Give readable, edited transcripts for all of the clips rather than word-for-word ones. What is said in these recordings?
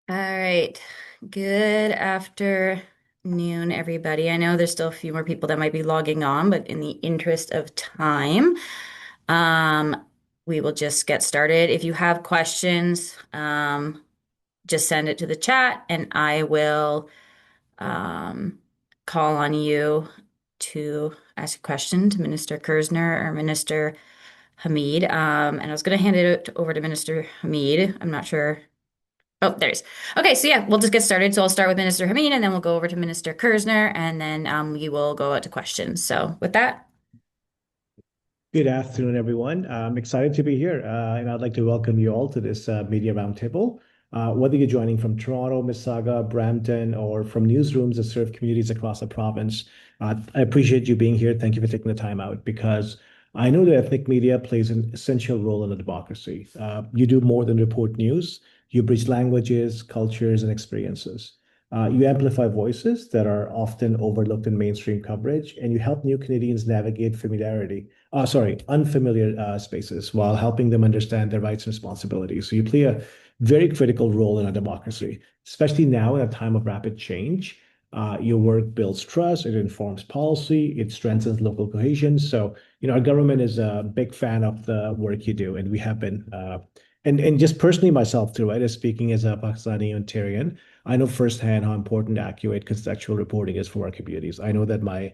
All right. Good afternoon, everybody. I know there's still a few more people that might be logging on, but in the interest of time, um, we will just get started. If you have questions, just send it to the chat and I will um, call on you to ask a question to Minister Kersner or Minister Hamid. And I was going to hand it over to Minister Hamid. I'm not sure. Oh, there's. Okay, so yeah, we'll just get started. So I'll start with Minister Hameen and then we'll go over to Minister Kersner and then we will go out to questions. So with that, Good afternoon, everyone. I'm excited to be here, and I'd like to welcome you all to this media roundtable. Whether you're joining from Toronto, Mississauga, Brampton, or from newsrooms that serve communities across the province, I appreciate you being here. Thank you for taking the time out because I know that ethnic media plays an essential role in a democracy. You do more than report news. You bridge languages, cultures, and experiences. You amplify voices that are often overlooked in mainstream coverage, and you help new Canadians navigate unfamiliar spaces while helping them understand their rights and responsibilities. So you play a very critical role in a democracy, especially now in a time of rapid change. Your work builds trust, it informs policy, it strengthens local cohesion. So, our government is a big fan of the work you do, and we have been. And just personally myself too, right? As speaking as a Pakistani Ontarian, I know firsthand how important accurate contextual reporting is for our communities. I know that my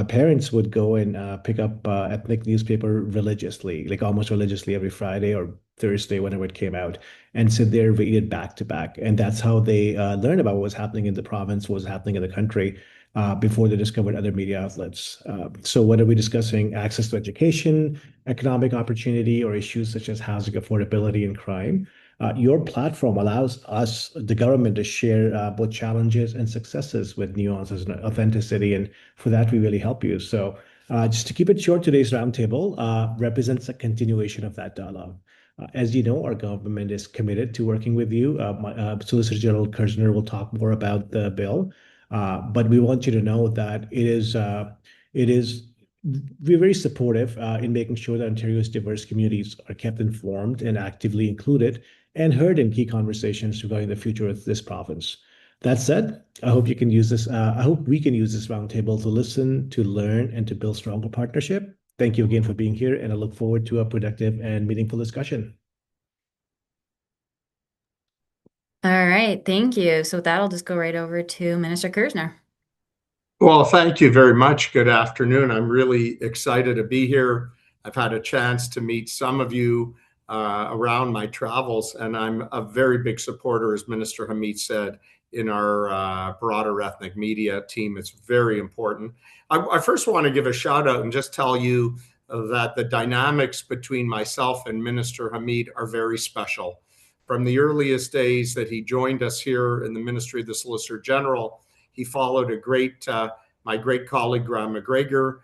parents would go and pick up ethnic newspaper religiously, like almost religiously every Friday or Thursday whenever it came out, and sit there read it back to back. And that's how they learn about what was happening in the province, what was happening in the country, before they discovered other media outlets. So whether we're discussing access to education, economic opportunity, or issues such as housing affordability and crime, your platform allows us, the government, to share both challenges and successes with nuances and authenticity. And for that, we really help you. So, just to keep it short, today's roundtable represents a continuation of that dialogue. As you know, our government is committed to working with you. Solicitor General Kersner will talk more about the bill, but we want you to know that it is we're very supportive in making sure that Ontario's diverse communities are kept informed and actively included and heard in key conversations regarding the future of this province. That said, I hope you can use this. I hope we can use this roundtable to listen, to learn, and to build stronger partnership. Thank you again for being here, and I look forward to a productive and meaningful discussion. all right, thank you. So with that, I'll just go right over to Minister Kersner. Well, thank you very much. Good afternoon. I'm really excited to be here. I've had a chance to meet some of you around my travels, and I'm a very big supporter, as Minister Hamid said, in our broader ethnic media team. It's very important. I first want to give a shout out and just tell you that the dynamics between myself and Minister Hamid are very special. From the earliest days that he joined us here in the Ministry of the Solicitor General, he followed my great colleague, Graham McGregor.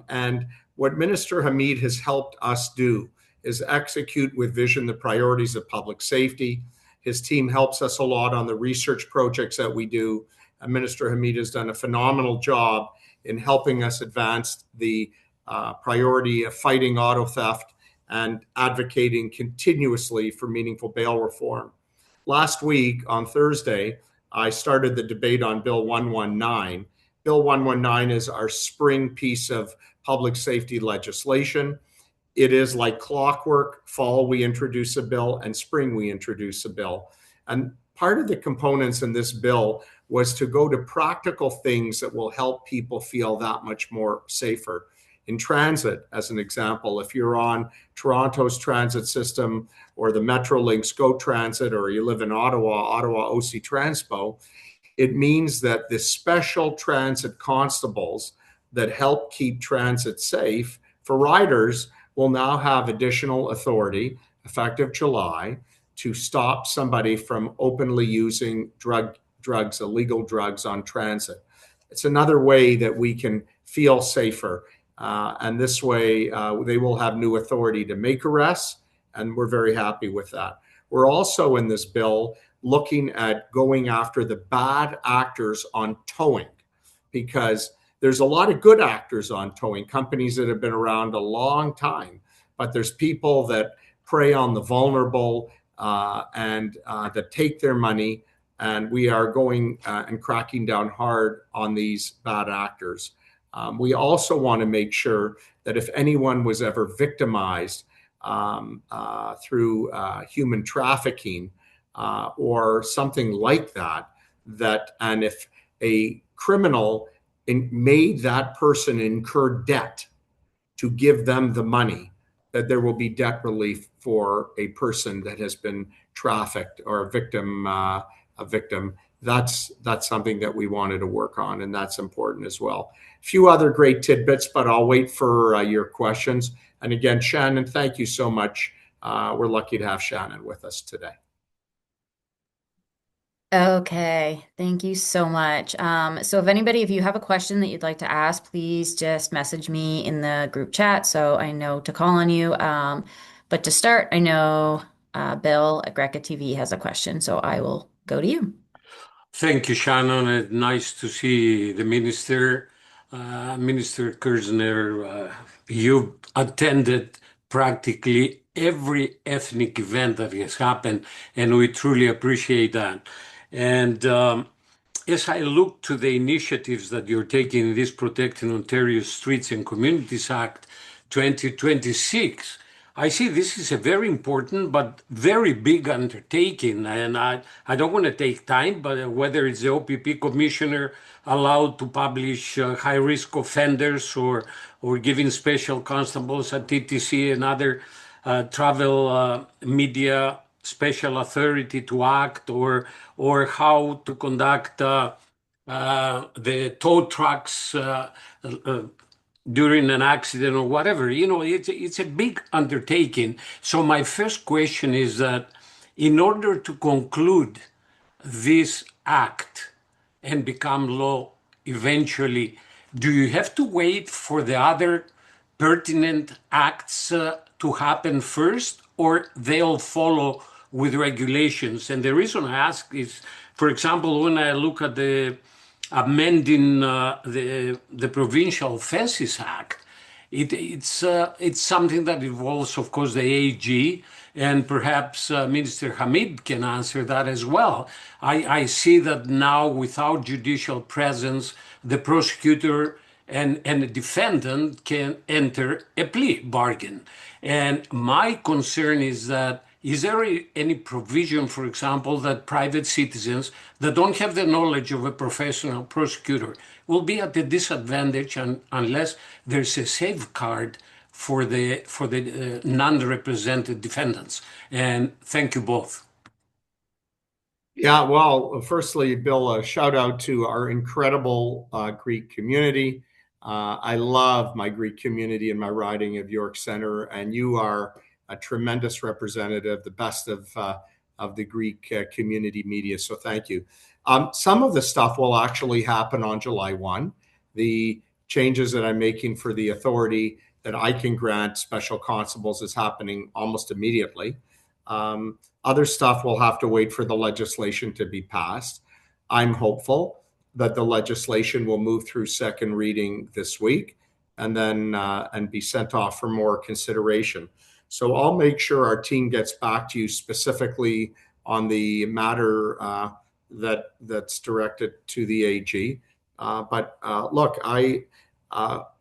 And what Minister Hamid has helped us do is execute with vision the priorities of public safety. His team helps us a lot on the research projects that we do. Minister Hamid has done a phenomenal job in helping us advance the priority of fighting auto theft and advocating continuously for meaningful bail reform. Last week on Thursday, I started the debate on Bill 119. Bill 119 is our spring piece of public safety legislation. It is like clockwork. Fall, we introduce a bill, and spring, we introduce a bill. And part of the components in this bill was to go to practical things that will help people feel that much more safer. In transit, as an example, if you're on Toronto's transit system or the Metrolinx Go Transit, or you live in Ottawa OC Transpo, it means that the special transit constables that help keep transit safe for riders will now have additional authority, effective July, to stop somebody from openly using illegal drugs on transit. It's another way that we can feel safer. And this way, they will have new authority to make arrests, and we're very happy with that. We're also in this bill looking at going after the bad actors on towing, because there's a lot of good actors on towing, companies that have been around a long time, but there's people that prey on the vulnerable, and that take their money. And we are going and cracking down hard on these bad actors. We also want to make sure that if anyone was ever victimized through human trafficking or something like that, and if a criminal made that person incur debt to give them the money, that there will be debt relief for a person that has been trafficked or a victim. That's something that we wanted to work on, and that's important as well. A few other great tidbits, but I'll wait for your questions. And again, Shannon, thank you so much. We're lucky to have Shannon with us today. Okay, thank you so much. So if you have a question that you'd like to ask, please just message me in the group chat so I know to call on you. But to start, I know Bill at GrecaTV has a question, so I will go to you. Thank you, Shannon. It's nice to see the minister, Minister Kirzner. You've attended practically every ethnic event that has happened, and we truly appreciate that. And as I look to the initiatives that you're taking in this Protecting Ontario Streets and Communities Act 2026, I see this is a very important but very big undertaking. And I don't want to take time, but whether it's the OPP commissioner allowed to publish high risk offenders or giving special constables at TTC and other travel media special authority to act, or how to conduct the tow trucks during an accident or whatever. It's a big undertaking. So my first question is that in order to conclude this act and become law eventually, do you have to wait for the other pertinent acts to happen first, or they'll follow with regulations? And the reason I ask is, for example, when I look at the amending the Provincial Offences Act, it's something that involves, of course, the AG, and perhaps Minister Hamid can answer that as well. I see that now, without judicial presence, the prosecutor and the defendant can enter a plea bargain. And my concern is that, is there any provision, for example, that private citizens that don't have the knowledge of a professional prosecutor will be at a disadvantage unless there's a safeguard for the non-represented defendants? And thank you both. Yeah, well, firstly, Bill, a shout out to our incredible Greek community. I love my Greek community in my riding of York Center, and you are a tremendous representative, the best of the Greek community media. So thank you. Some of the stuff will actually happen on July 1. The changes that I'm making for the authority that I can grant special constables is happening almost immediately. Other stuff will have to wait for the legislation to be passed. I'm hopeful that the legislation will move through second reading this week and then and be sent off for more consideration. So I'll make sure our team gets back to you specifically on the matter that's directed to the AG. But look,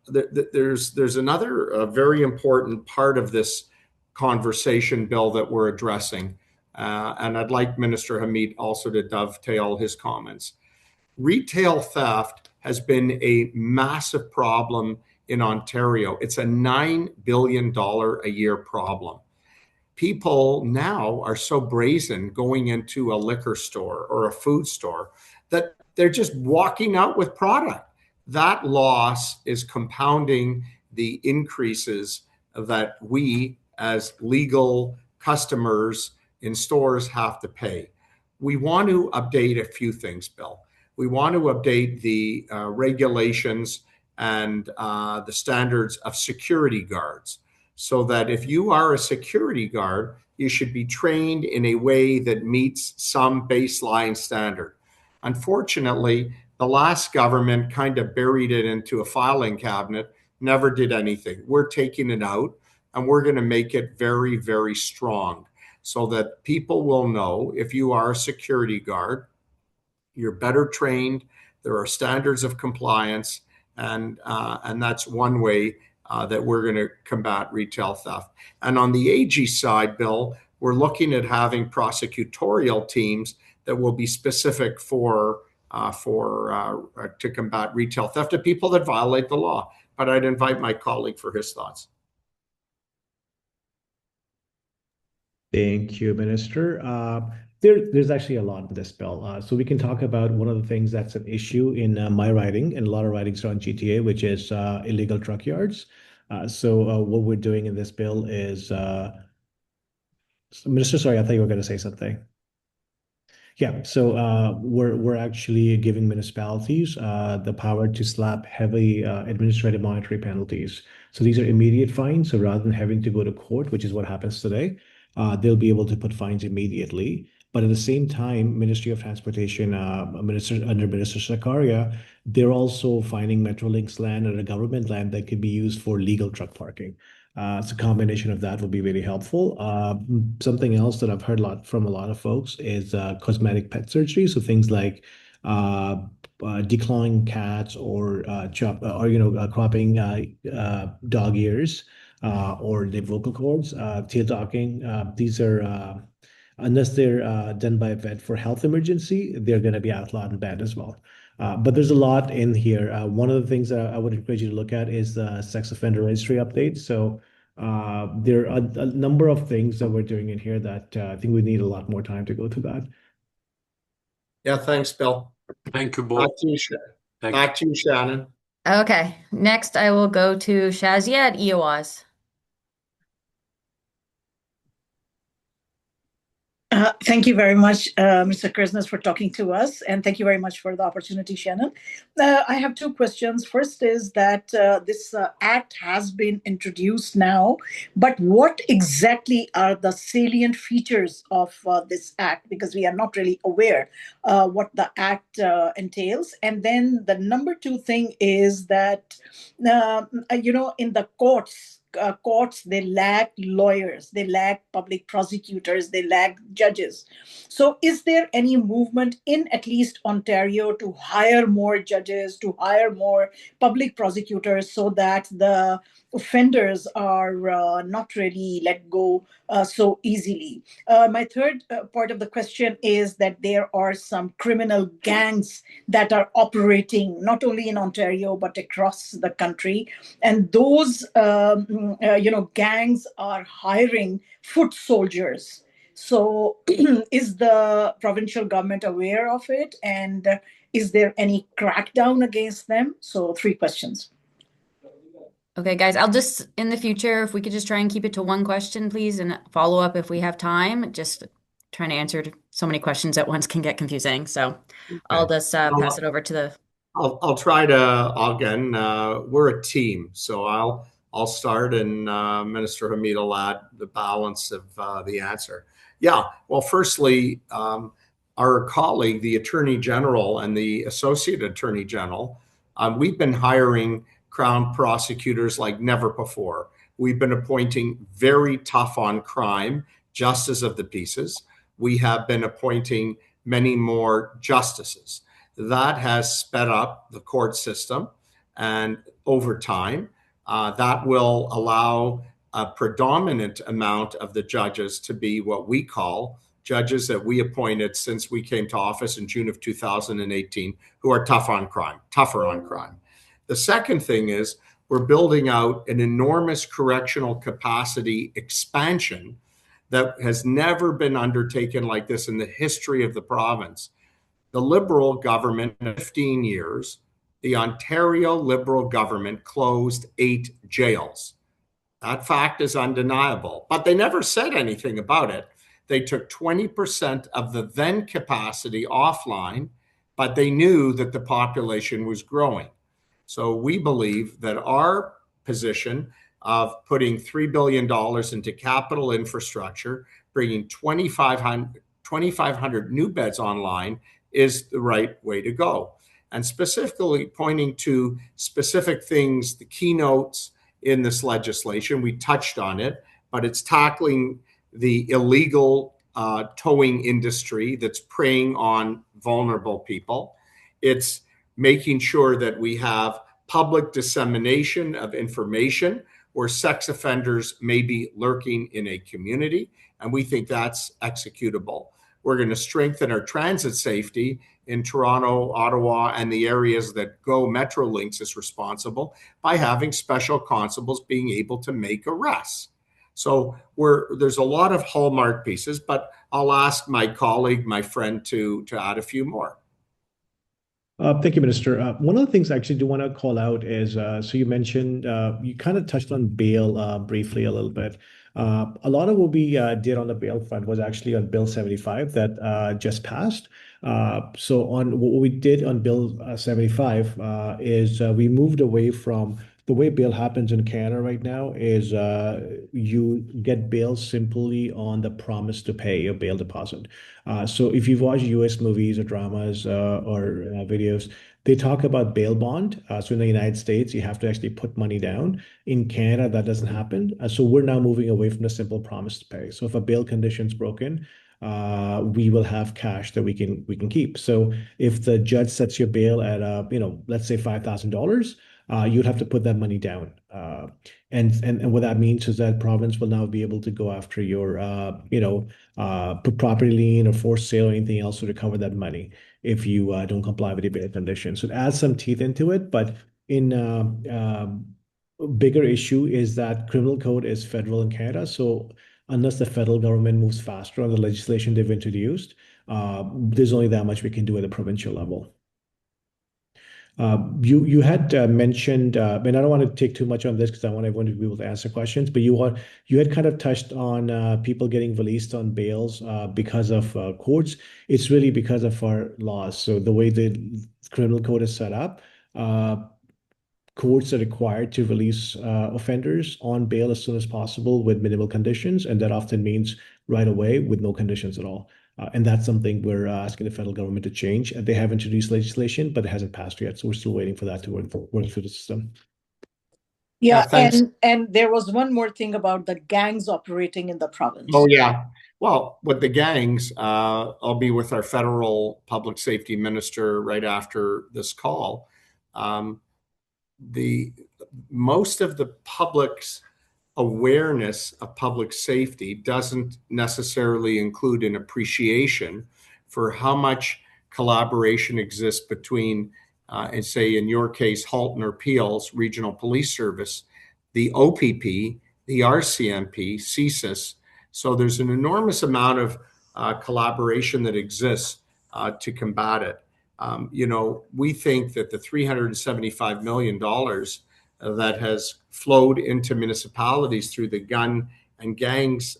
there's another very important part of this conversation, Bill, that we're addressing. And I'd like Minister Hamid also to dovetail his comments. Retail theft has been a massive problem in Ontario. It's a $9 billion a year problem. People now are so brazen going into a liquor store or a food store that they're just walking out with product. That loss is compounding the increases that we as legal customers in stores have to pay. We want to update a few things, Bill. We want to update the regulations and the standards of security guards so that if you are a security guard, you should be trained in a way that meets some baseline standard. Unfortunately, the last government kind of buried it into a filing cabinet, never did anything. We're taking it out and we're going to make it very, very strong. so that people will know if you are a security guard, you're better trained, there are standards of compliance, and that's one way that we're going to combat retail theft. And on the AG side, Bill, we're looking at having prosecutorial teams that will be specific to combat retail theft of people that violate the law. But I'd invite my colleague for his thoughts. Thank you, Minister. There's actually a lot in this bill. So we can talk about one of the things that's an issue in my riding and a lot of ridings around GTA, which is illegal truck yards. So what we're doing in this bill is, Minister, sorry, I thought you were going to say something. Yeah, so we're actually giving municipalities the power to slap heavy administrative monetary penalties. So these are immediate fines. So rather than having to go to court, which is what happens today, they'll be able to put fines immediately. But at the same time, Ministry of Transportation, under Minister Sakaria, they're also finding Metrolinx land or a government land that could be used for legal truck parking. So a combination of that would be really helpful. Something else that I've heard from a lot of folks is cosmetic pet surgery. So things like declawing cats or cropping dog ears or the vocal cords, tail docking. These are unless they're done by a vet for health emergency, they're going to be outlawed and banned as well. But there's a lot in here. One of the things that I would encourage you to look at is the sex offender registry update. So there are a number of things that we're doing in here that I think we need a lot more time to go through that. Yeah, thanks, Bill. Thank you both. Back to you, Shannon. Okay, next I will go to Shazia at EOS. Thank you very much, Mr. Kersnes, for talking to us, and thank you very much for the opportunity, Shannon. I have two questions. First is that this act has been introduced now, but what exactly are the salient features of this act? Because we are not really aware what the act entails. And then the number two thing is that, in the courts, they lack lawyers, they lack public prosecutors, they lack judges. So is there any movement in at least Ontario to hire more judges, to hire more public prosecutors so that the offenders are not really let go so easily? My third part of the question is that there are some criminal gangs that are operating not only in Ontario but across the country, and those gangs are hiring foot soldiers. So is the provincial government aware of it, and is there any crackdown against them? So three questions. Okay, guys, I'll just, in the future, if we could just try and keep it to one question, please, and follow up if we have time. Just trying to answer so many questions at once can get confusing. So I'll just pass it over to the. I'll try to, again, we're a team. So I'll start, and Minister Hamid will add the balance of the answer. Yeah, well, firstly, our colleague, the Attorney General and the Associate Attorney General, we've been hiring Crown prosecutors like never before. We've been appointing very tough on crime justice of the peace. We have been appointing many more justices. That has sped up the court system, and over time, that will allow a predominant amount of the judges to be what we call judges that we appointed since we came to office in June of 2018, who are tougher on crime. The second thing is we're building out an enormous correctional capacity expansion that has never been undertaken like this in the history of the province. The Liberal government, in 15 years, the Ontario Liberal government closed 8 jails. That fact is undeniable, but they never said anything about it. They took 20% of the then capacity offline, but they knew that the population was growing. So we believe that our position of putting $3 billion into capital infrastructure, bringing 2,500 new beds online is the right way to go. And specifically pointing to specific things, the keynotes in this legislation, we touched on it, but it's tackling the illegal towing industry that's preying on vulnerable people. It's making sure that we have public dissemination of information where sex offenders may be lurking in a community, and we think that's executable. We're going to strengthen our transit safety in Toronto, Ottawa, and the areas that GO Metrolinx is responsible by having special constables being able to make arrests. So there's a lot of hallmark pieces, but I'll ask my colleague, my friend, to add a few more. Thank you, Minister. One of the things I actually do want to call out is, so you mentioned, you kind of touched on bail briefly a little bit. A lot of what we did on the bail front was actually on Bill 75 that just passed. So on what we did on Bill 75 is we moved away from the way bail happens in Canada right now is you get bail simply on the promise to pay a bail deposit. So if you've watched US movies or dramas or videos, they talk about bail bond. So in the United States, you have to actually put money down. In Canada, that doesn't happen. So we're now moving away from the simple promise to pay. So if a bail condition's broken, we will have cash that we can keep. So if the judge sets your bail at let's say $5,000, you'd have to put that money down. And what that means is that province will now be able to go after your property lien or forced sale or anything else to recover that money if you don't comply with the bail conditions. So it adds some teeth into it, but in bigger issue is that criminal code is federal in Canada. So unless the federal government moves faster on the legislation they've introduced, there's only that much we can do at the provincial level. You had mentioned, and I don't want to take too much on this because I want everyone to be able to answer questions, but you had kind of touched on people getting released on bails because of courts. It's really because of our laws. So the way the criminal code is set up, courts are required to release offenders on bail as soon as possible with minimal conditions, and that often means right away with no conditions at all. And that's something we're asking the federal government to change. They have introduced legislation, but it hasn't passed yet. So we're still waiting for that to work through the system. Yeah, thanks. and there was one more thing about the gangs operating in the province. Oh, yeah. Well, with the gangs, I'll be with our federal public safety minister right after this call. Most of the public's awareness of public safety doesn't necessarily include an appreciation for how much collaboration exists between, and say in your case, Halton or Peel's Regional Police Service, the OPP, the RCMP, CSIS. So there's an enormous amount of collaboration that exists to combat it. We think that the $375 million that has flowed into municipalities through the gun and gangs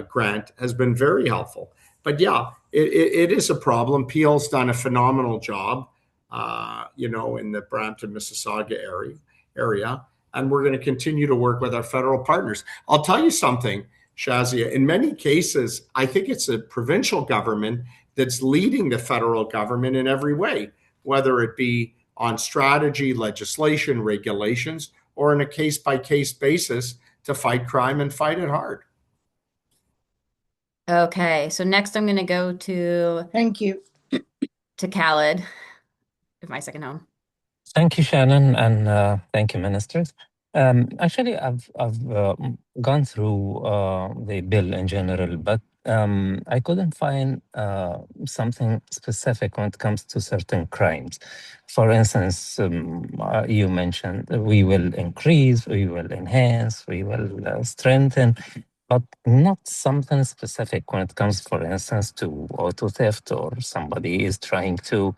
grant has been very helpful. But yeah, it is a problem. Peel's done a phenomenal job, in the Brampton, Mississauga area, and we're going to continue to work with our federal partners. I'll tell you something, Shazia. In many cases, I think it's a provincial government that's leading the federal government in every way, whether it be on strategy, legislation, regulations, or on a case-by-case basis to fight crime and fight it hard. Okay, so next I'm going to go to Thank you. Khaled, my second home. Thank you, Shannon, and thank you, ministers. Actually, I've gone through the bill in general, but I couldn't find something specific when it comes to certain crimes. For instance, you mentioned we will increase, we will enhance, we will strengthen, but not something specific when it comes, for instance, to auto theft or somebody is trying to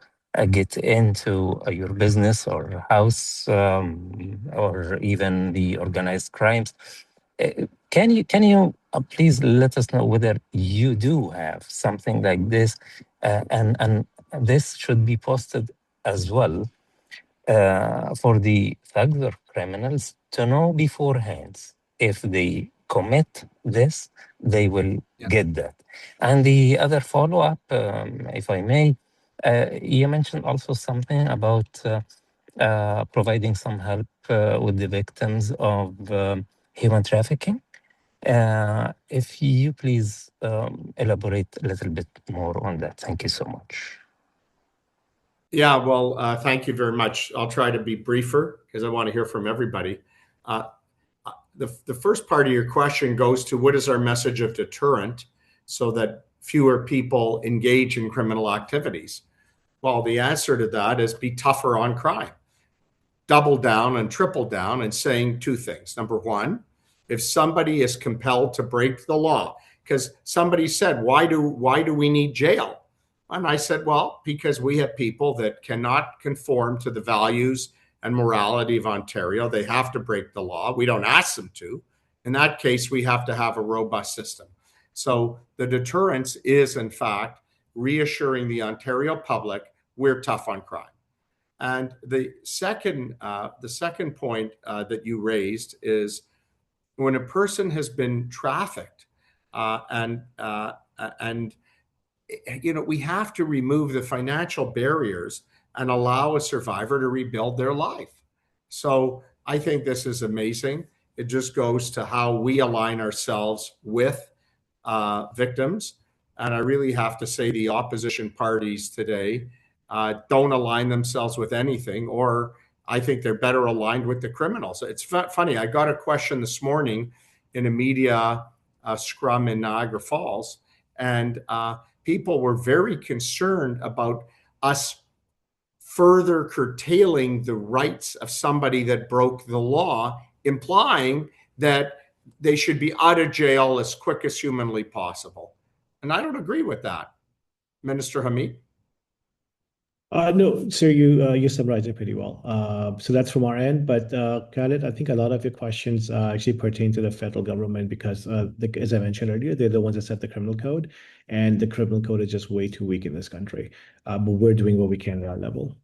get into your business or house, or even the organized crimes. Can you please let us know whether you do have something like this, and this should be posted as well for the thugs or criminals to know beforehand if they commit this, they will get that. And the other follow-up, if I may, you mentioned also something about providing some help with the victims of human trafficking. If you please elaborate a little bit more on that. Thank you so much. Yeah, well, thank you very much. I'll try to be briefer because I want to hear from everybody. Uh, the first part of your question goes to what is our message of deterrent so that fewer people engage in criminal activities? Well, the answer to that is be tougher on crime. Double down and triple down and saying two things. Number one, if somebody is compelled to break the law, because somebody said, why do we need jail? And I said, well, because we have people that cannot conform to the values and morality of Ontario. They have to break the law. We don't ask them to. In that case, we have to have a robust system. So the deterrence is, in fact, reassuring the Ontario public we're tough on crime. And the second point that you raised is when a person has been trafficked, and we have to remove the financial barriers and allow a survivor to rebuild their life. So I think this is amazing. It just goes to how we align ourselves with victims. And I really have to say the opposition parties today don't align themselves with anything, or I think they're better aligned with the criminals. It's funny. I got a question this morning in a media scrum in Niagara Falls, and people were very concerned about us further curtailing the rights of somebody that broke the law, implying that they should be out of jail as quick as humanly possible. And I don't agree with that. Minister Hamid? No, sir, you summarized it pretty well. So that's from our end. But Khaled, I think a lot of your questions actually pertain to the federal government because, as I mentioned earlier, they're the ones that set the criminal code, and the criminal code is just way too weak in this country. But we're doing what we can at our level.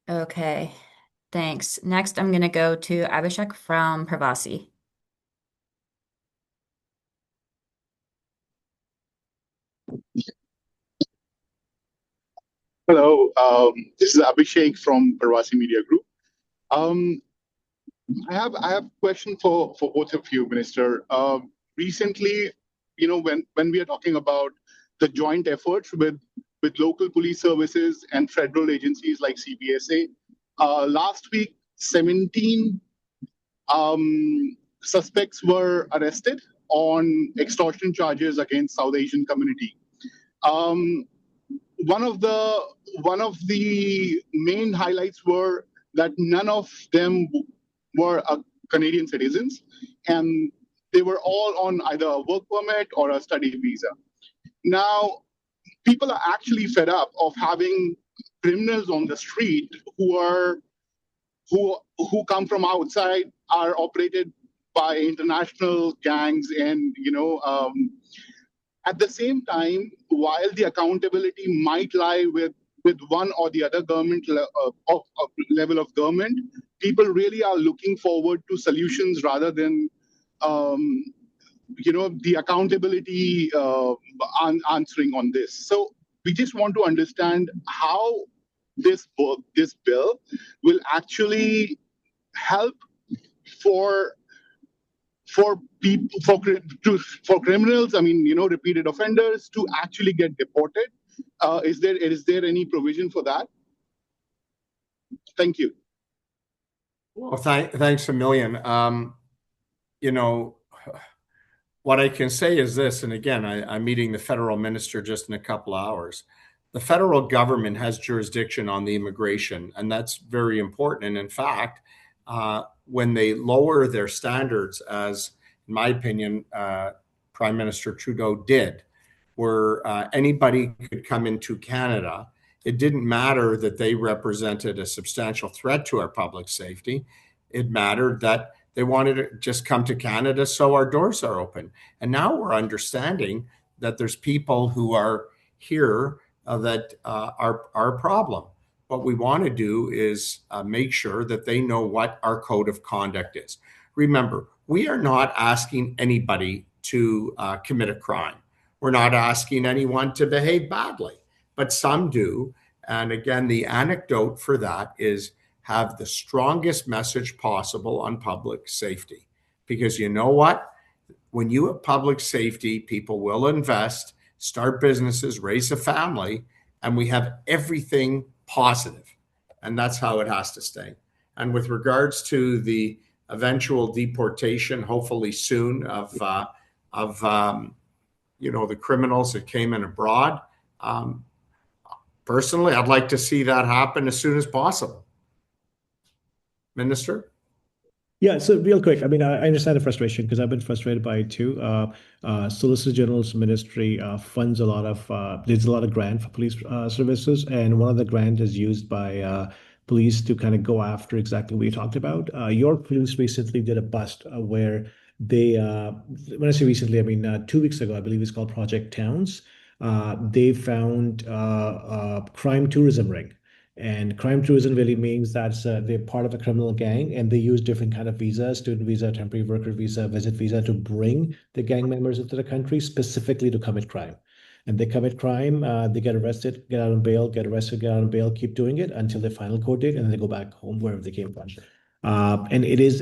Okay, thanks. Next, I'm going to go to Abhishek from Pravasi. Hello, this is Abhishek from Parvasi Media Group. Um, I have a question for both of you, Minister. Recently, when we are talking about the joint efforts with local police services and federal agencies like CPSA, last week 17 suspects were arrested on extortion charges against South Asian community. Um, one of the main highlights were that none of them were Canadian citizens, and they were all on either a work permit or a study visa. Now, people are actually fed up of having criminals on the street who come from outside, are operated by international gangs, and at the same time, while the accountability might lie with one or the other level of government, people really are looking forward to solutions rather than um, the accountability answering on this. So we just want to understand how this bill will actually help for people for criminals. I mean, repeated offenders to actually get deported. Is there any provision for that? Thank you. Well, thanks a million. You know, what I can say is this, and again, I'm meeting the federal minister just in a couple of hours. The federal government has jurisdiction on the immigration, and that's very important. And in fact, when they lower their standards, as in my opinion, Prime Minister Trudeau did, where anybody could come into Canada, it didn't matter that they represented a substantial threat to our public safety. It mattered that they wanted to just come to Canada, so our doors are open. And now we're understanding that there's people who are here that are a problem. What we want to do is make sure that they know what our code of conduct is. Remember, we are not asking anybody to commit a crime. We're not asking anyone to behave badly, but some do. And again, the anecdote for that is have the strongest message possible on public safety. because you know what? When you have public safety, people will invest, start businesses, raise a family, and we have everything positive. And that's how it has to stay. And with regards to the eventual deportation, hopefully soon, of the criminals that came in abroad, um, personally, I'd like to see that happen as soon as possible. Minister? Yeah, so real quick, I mean, I understand the frustration because I've been frustrated by it too. Solicitor General's ministry funds a lot of, there's a lot of grant for police services, and one of the grant is used by police to kind of go after exactly what you talked about. York Police recently did a bust where they, when I say recently, I mean 2 weeks ago, I believe it's called Project Towns. They found crime tourism ring. And crime tourism really means that they're part of a criminal gang and they use different kind of visas, student visa, temporary worker visa, visit visa to bring the gang members into the country specifically to commit crime. And they commit crime, they get arrested, get out on bail, get arrested, get out on bail, keep doing it until their final court date, and then they go back home wherever they came from. And it is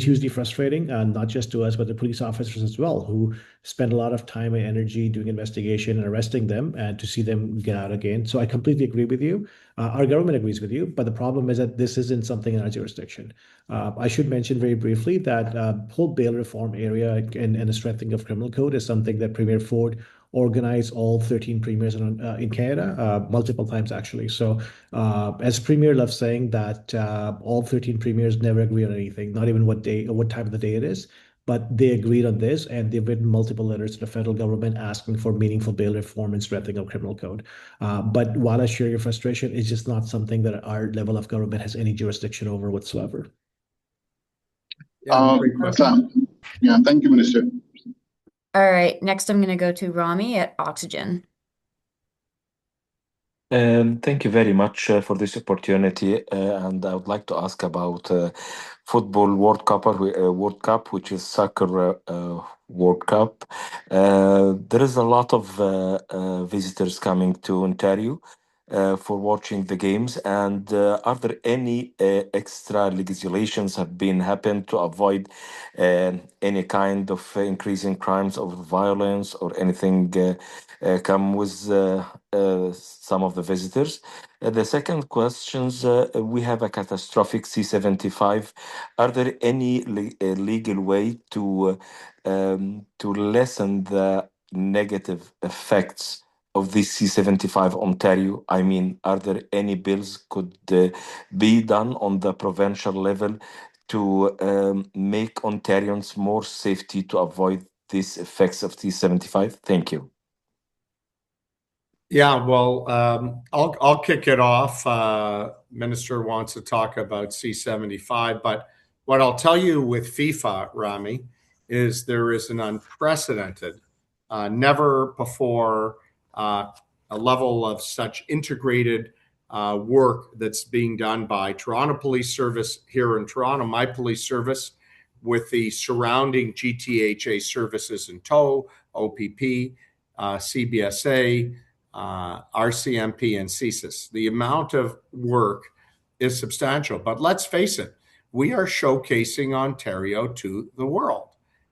hugely frustrating, not just to us, but the police officers as well, who spend a lot of time and energy doing investigation and arresting them, and to see them get out again. So I completely agree with you. Our government agrees with you, but the problem is that this isn't something in our jurisdiction. I should mention very briefly that whole bail reform area and the strengthening of criminal code is something that Premier Ford organized all 13 premiers in Canada, multiple times actually. So as Premier loves saying that all 13 premiers never agree on anything, not even what day or what time of the day it is, but they agreed on this, and they've written multiple letters to the federal government asking for meaningful bail reform and strengthening of criminal code. But while I share your frustration, it's just not something that our level of government has any jurisdiction over whatsoever. Yeah, great question. Sam. Yeah, thank you, Minister. All right, next I'm going to go to Rami at Oxygen. Thank you very much for this opportunity, and I would like to ask about football World Cup, World Cup, which is soccer World Cup. There is a lot of visitors coming to Ontario for watching the games, and are there any extra legislations have been happened to avoid any kind of increase in crimes or violence or anything come with some of the visitors? The second questions, we have a catastrophic C-75. Are there any legal way to lessen the negative effects of this C-75 Ontario? I mean, are there any bills could be done on the provincial level to make Ontarians more safety to avoid these effects of C-75? Thank you. Yeah, well, I'll kick it off. Minister wants to talk about C-75, but what I'll tell you with FIFA, Rami, is there is an unprecedented, never before a level of such integrated work that's being done by Toronto Police Service here in Toronto, my police service, with the surrounding GTHA services in tow, OPP, CBSA, RCMP, and CSIS. The amount of work is substantial. But let's face it, we are showcasing Ontario to the world.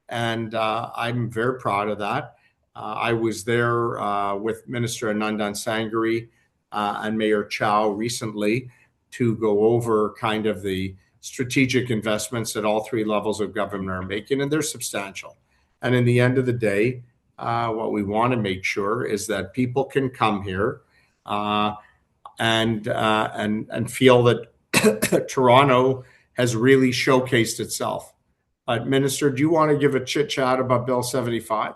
And I'm very proud of that. I was there with Minister Anandan Sangari and Mayor Chow recently to go over kind of the strategic investments that all three levels of government are making, and they're substantial. And in the end of the day, what we want to make sure is that people can come here and feel that Toronto has really showcased itself. But Minister, do you want to give a chit chat about Bill 75?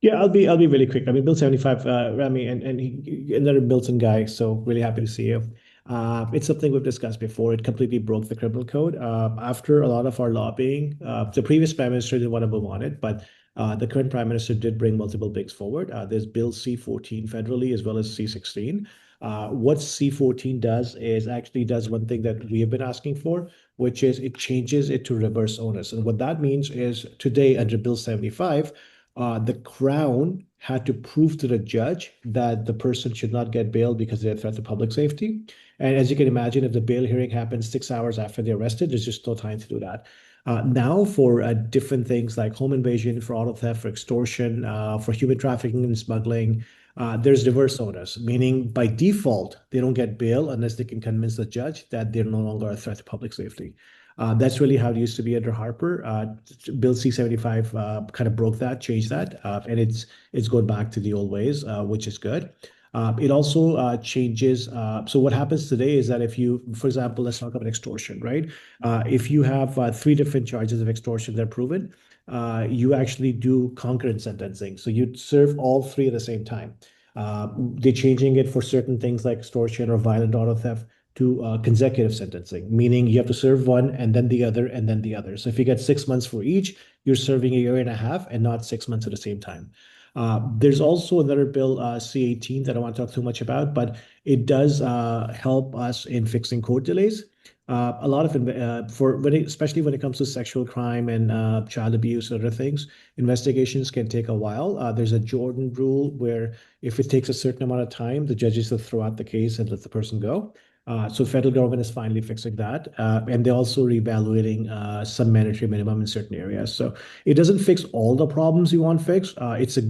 Yeah, I'll be really quick. I mean, Bill 75, Rami, and another Milton guy, so really happy to see you. It's something we've discussed before. It completely broke the criminal code. After a lot of our lobbying, the previous prime minister didn't want to move on it, but the current prime minister did bring multiple bigs forward. There's Bill C-14 federally as well as C-16. What C-14 does is actually does one thing that we have been asking for, which is it changes it to reverse onus. And what that means is today under Bill 75, the Crown had to prove to the judge that the person should not get bail because they're a threat to public safety. And as you can imagine, if the bail hearing happens 6 hours after they're arrested, there's just no time to do that. Now, for different things like home invasion, for auto theft, for extortion, for human trafficking and smuggling, there's reverse onus, meaning by default, they don't get bail unless they can convince the judge that they're no longer a threat to public safety. That's really how it used to be under Harper. Bill C-75 kind of broke that, changed that, and it's going back to the old ways, which is good. It also changes. So what happens today is that if you, for example, let's talk about extortion, right? If you have three different charges of extortion that are proven, you actually do concurrent sentencing. So you serve all three at the same time. They're changing it for certain things like extortion or violent auto theft to consecutive sentencing, meaning you have to serve one and then the other and then the other. So if you get 6 months for each, you're serving a year and a half and not 6 months at the same time. There's also another bill, C-18, that I don't want to talk too much about, but it does help us in fixing court delays. A lot of especially when it comes to sexual crime and child abuse and other things, investigations can take a while. There's a Jordan rule where if it takes a certain amount of time, the judges will throw out the case and let the person go. So federal government is finally fixing that, and they're also reevaluating some mandatory minimum in certain areas. So it doesn't fix all the problems you want fixed.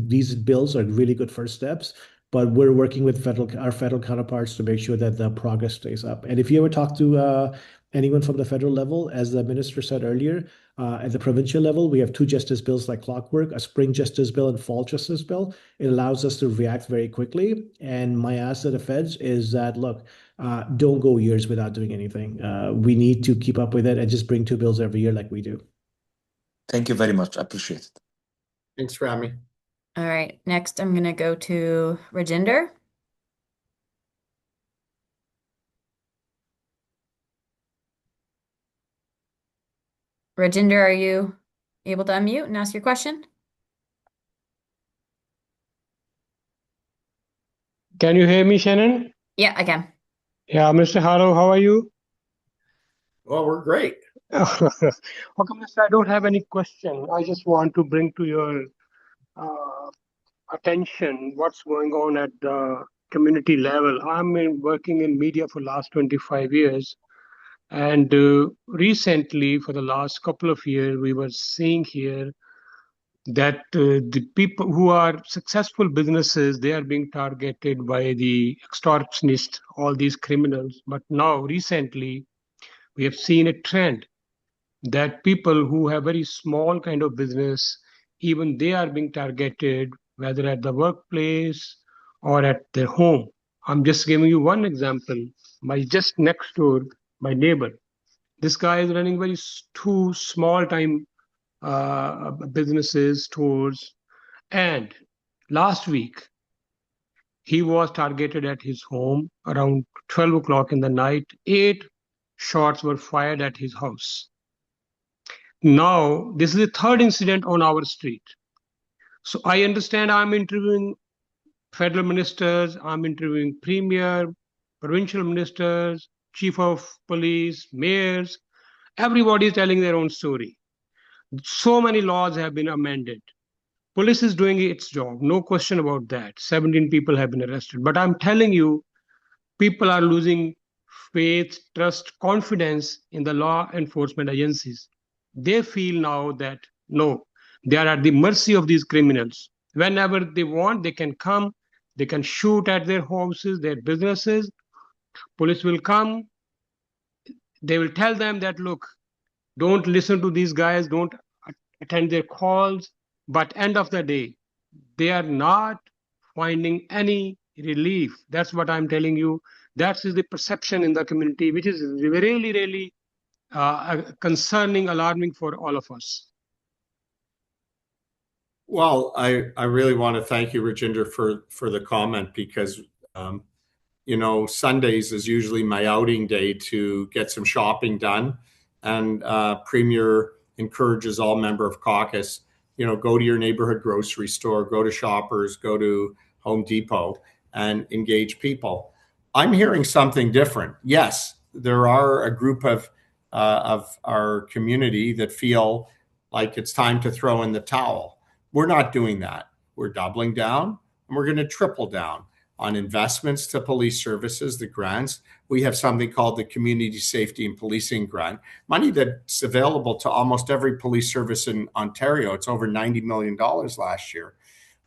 These bills are really good first steps, but we're working with our federal counterparts to make sure that the progress stays up. And if you ever talk to anyone from the federal level, as the minister said earlier, at the provincial level, we have two justice bills like clockwork, a spring justice bill and fall justice bill. It allows us to react very quickly. And my ask to the feds is that, look, don't go years without doing anything. We need to keep up with it and just bring two bills every year like we do. Thank you very much. I appreciate it. Thanks, Rami. All right, next I'm going to go to Rajinder. Rajinder, are you able to unmute and ask your question? Can you hear me, Shannon? Yeah, I can. Yeah, Mr. Harrow, how are you? Well, we're great. Okay, Mr. I don't have any question. I just want to bring to your attention what's going on at the community level. I'm working in media for last 25 years. And recently, for the last couple of years, we were seeing here that the people who are successful businesses, they are being targeted by the extortionists, all these criminals. But now, recently, we have seen a trend that people who have very small kind of business, even they are being targeted, whether at the workplace or at their home. I'm just giving you one example. My just next door, my neighbor, this guy is running two small time businesses, stores, and last week he was targeted at his home around 12 o'clock in the night. 8 shots were fired at his house. Now, this is the third incident on our street. So I understand I'm interviewing federal ministers, I'm interviewing premier, provincial ministers, chief of police, mayors. Everybody is telling their own story. So many laws have been amended. Police is doing its job, no question about that. 17 people have been arrested. But I'm telling you, people are losing faith, trust, confidence in the law enforcement agencies. They feel now that no, they are at the mercy of these criminals. Whenever they want, they can come, they can shoot at their houses, their businesses. Police will come, they will tell them that, look, don't listen to these guys, don't attend their calls. But end of the day, they are not finding any relief. That's what I'm telling you. That is the perception in the community, which is really, really concerning, alarming for all of us. Well, I really want to thank you, Rajinder, for the comment because Sundays is usually my outing day to get some shopping done, and Premier encourages all member of caucus, go to your neighborhood grocery store, go to Shoppers, go to Home Depot, and engage people. I'm hearing something different. Yes, there are a group of our community that feel like it's time to throw in the towel. We're not doing that. We're doubling down and we're going to triple down. on investments to police services, the grants. We have something called the Community Safety and Policing Grant, money that's available to almost every police service in Ontario. It's over $90 million last year.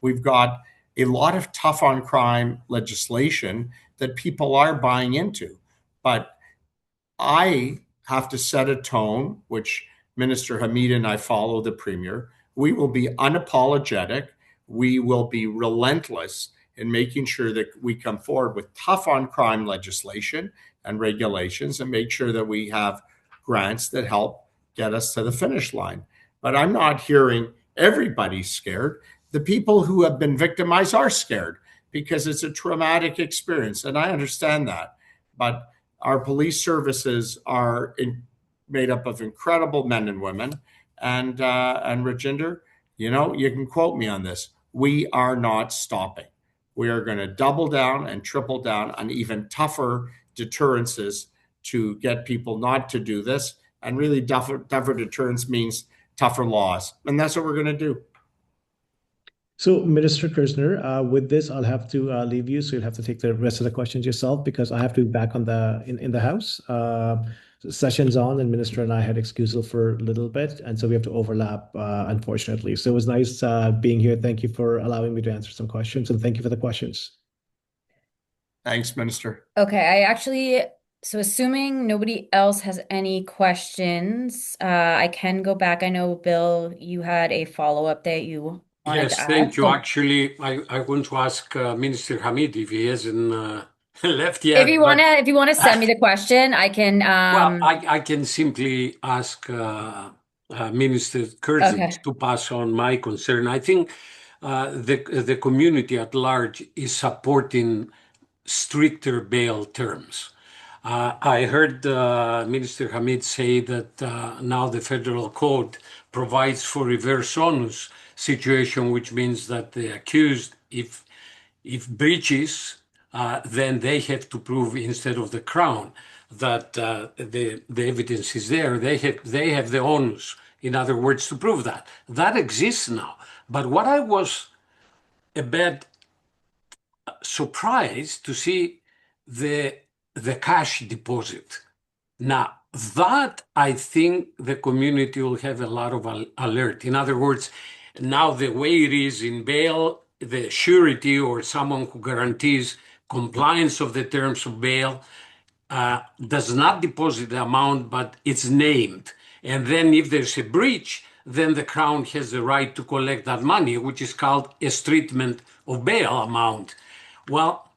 We've got a lot of tough on crime legislation that people are buying into. But I have to set a tone, which Minister Hamid and I follow the Premier. We will be unapologetic. We will be relentless in making sure that we come forward with tough on crime legislation and regulations and make sure that we have grants that help get us to the finish line. But I'm not hearing everybody's scared. The people who have been victimized are scared because it's a traumatic experience, and I understand that. But our police services are made up of incredible men and women, and Rajinder, you can quote me on this. We are not stopping. We are going to double down and triple down on even tougher deterrences to get people not to do this. And really, tougher deterrence means tougher laws, and that's what we're going to do. So, Minister Kirsner, with this, I'll have to leave you. So you'll have to take the rest of the questions yourself because I have to be back on in the house. Session's on, and Minister and I had excusal for a little bit, and so we have to overlap, unfortunately. So it was nice being here. Thank you for allowing me to answer some questions, and thank you for the questions. Thanks, Minister. Okay, so assuming nobody else has any questions, I can go back. I know, Bill, you had a follow-up that you wanted to Yes, ask. thank you. Actually, I want to ask Minister Hamid if he hasn't left yet. If you wanna send me the question, I can. Well, I can simply ask Minister Cousins Okay. to pass on my concern. I think the community at large is supporting stricter bail terms. I heard Minister Hamid say that now the federal code provides for reverse onus situation, which means that the accused, if breaches, then they have to prove instead of the Crown that the evidence is there. They have the onus, in other words, to prove that. That exists now. But what I was a bit surprised to see the cash deposit. Now, that I think the community will have a lot of alert. In other words, now the way it is in bail, the surety or someone who guarantees compliance of the terms of bail does not deposit the amount, but it's named. And then if there's a breach, then the Crown has the right to collect that money, which is called a treatment of bail amount. Well,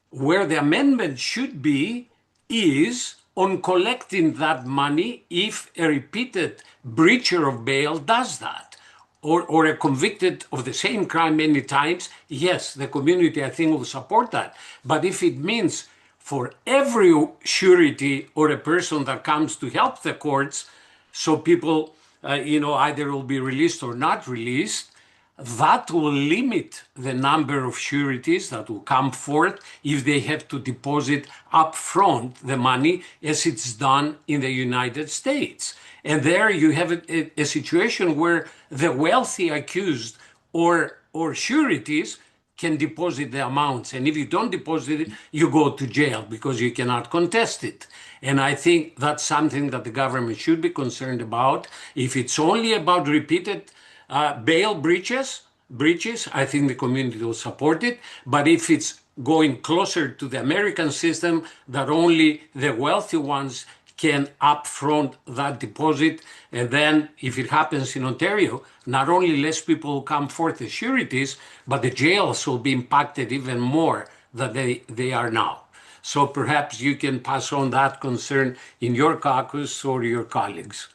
where the amendment should be is on collecting that money if a repeated breacher of bail does that, or a convicted of the same crime many times. Yes, the community, I think, will support that. But if it means for every surety or a person that comes to help the courts, so people, either will be released or not released, that will limit the number of sureties that will come forth if they have to deposit upfront the money as it's done in the United States. And there you have a situation where the wealthy accused or sureties can deposit the amounts. And if you don't deposit it, you go to jail because you cannot contest it. And I think that's something that the government should be concerned about. If it's only about repeated bail breaches, I think the community will support it. But if it's going closer to the American system, that only the wealthy ones can upfront that deposit, and then if it happens in Ontario, not only less people will come forth as sureties, but the jails will be impacted even more than they are now. So perhaps you can pass on that concern in your caucus or your colleagues.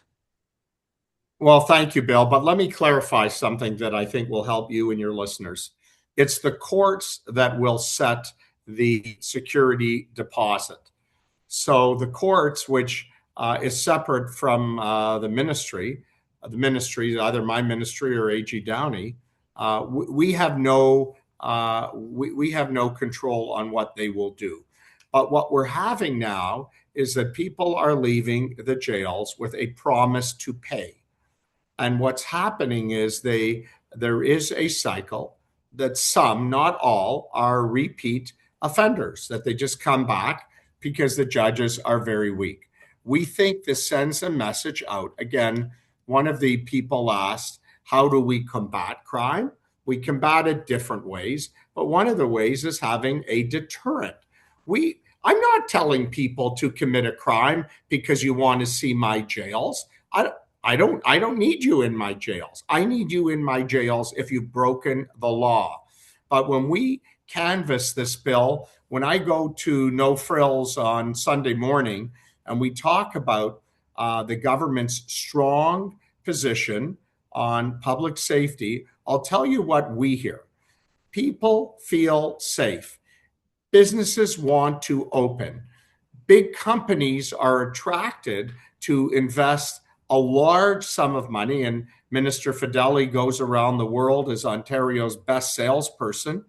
Well, thank you, Bill. But let me clarify something that I think will help you and your listeners. It's the courts that will set the security deposit. So the courts, which is separate from the ministry, either my ministry or AG Downey, we have no control on what they will do. But what we're having now is that people are leaving the jails with a promise to pay. And what's happening is there is a cycle that some, not all, are repeat offenders, that they just come back because the judges are very weak. We think this sends a message out. Again, one of the people asked, how do we combat crime? We combat it different ways, but one of the ways is having a deterrent. I'm not telling people to commit a crime because you want to see my jails. I don't need you in my jails. I need you in my jails if you've broken the law. But when we canvass this bill, when I go to No Frills on Sunday morning and we talk about the government's strong position on public safety, I'll tell you what we hear. People feel safe. Businesses want to open. Big companies are attracted to invest a large sum of money, and Minister Fedeli goes around the world as Ontario's best salesperson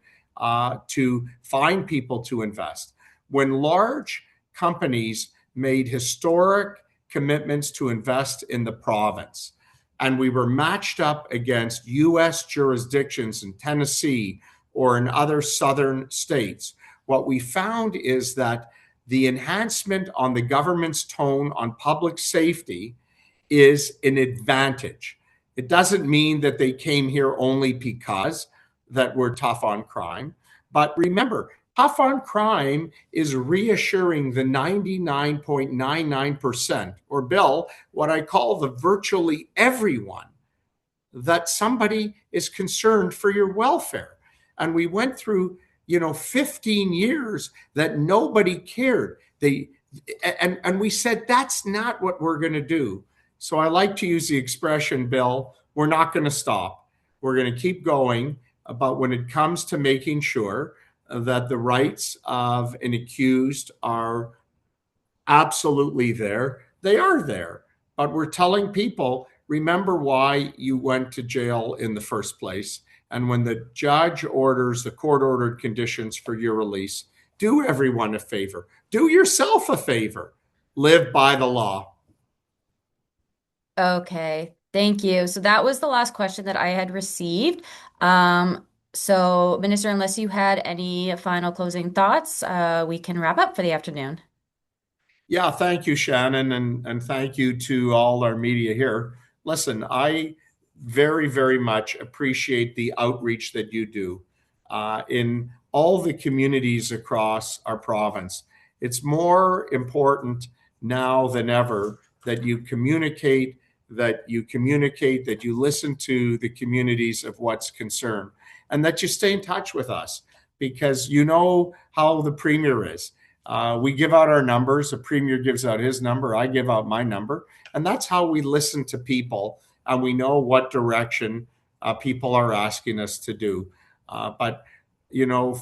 to find people to invest. When large companies made historic commitments to invest in the province, and we were matched up against U.S. jurisdictions in Tennessee or in other southern states, what we found is that the enhancement on the government's tone on public safety is an advantage. It doesn't mean that they came here only because that we're tough on crime. But remember, tough on crime is reassuring the 99.99%, or Bill, what I call the virtually everyone, that somebody is concerned for your welfare. And we went through 15 years that nobody cared. And we said, that's not what we're going to do. So I like to use the expression, Bill, we're not going to stop. We're going to keep going. But when it comes to making sure that the rights of an accused are absolutely there, they are there. But we're telling people, remember why you went to jail in the first place. And when the judge orders the court-ordered conditions for your release, do everyone a favor. Do yourself a favor. Live by the law. Okay, thank you. So that was the last question that I had received. So, Minister, unless you had any final closing thoughts, we can wrap up for the afternoon. Yeah, thank you, Shannon, and thank you to all our media here. Listen, I very, very much appreciate the outreach that you do in all the communities across our province. It's more important now than ever that you communicate, that you listen to the communities of what's concerned, and that you stay in touch with us, because you know how the Premier is. We give out our numbers. The Premier gives out his number. I give out my number. And that's how we listen to people, and we know what direction people are asking us to do. But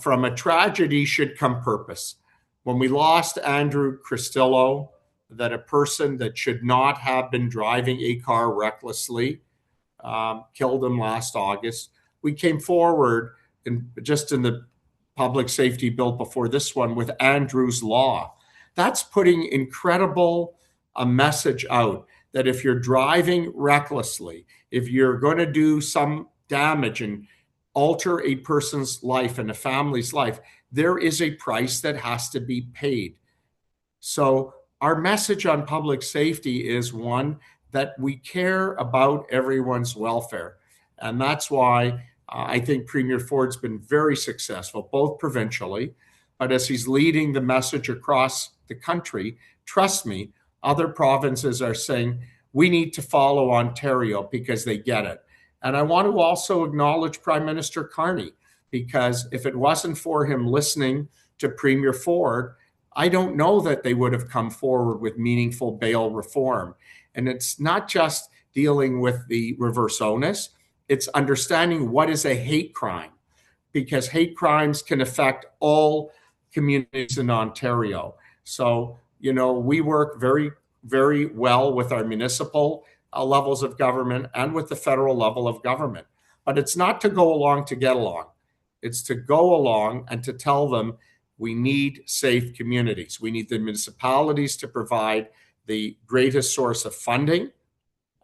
from a tragedy should come purpose. When we lost Andrew Cristillo, that a person that should not have been driving a car recklessly killed him last August, we came forward in the public safety bill before this one with Andrew's Law. That's putting incredible a message out that if you're driving recklessly, if you're going to do some damage and alter a person's life and a family's life, there is a price that has to be paid. So our message on public safety is one that we care about everyone's welfare. And that's why I think Premier Ford's been very successful, both provincially, but as he's leading the message across the country, trust me, other provinces are saying, we need to follow Ontario because they get it. And I want to also acknowledge Prime Minister Carney, because if it wasn't for him listening to Premier Ford, I don't know that they would have come forward with meaningful bail reform. And it's not just dealing with the reverse onus, it's understanding what is a hate crime, because hate crimes can affect all communities in Ontario. So, we work very, very well with our municipal levels of government and with the federal level of government. But it's not to go along to get along. It's to go along and to tell them we need safe communities. We need the municipalities to provide the greatest source of funding,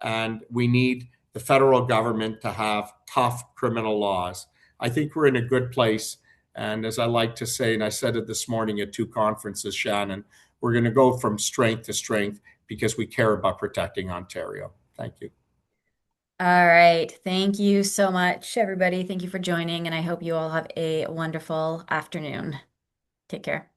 and we need the federal government to have tough criminal laws. I think we're in a good place, And as I like to say, and I said it this morning at two conferences, Shannon, we're going to go from strength to strength because we care about protecting Ontario. Thank you. All right. Thank you so much, everybody. Thank you for joining, and I hope you all have a wonderful afternoon. Take care.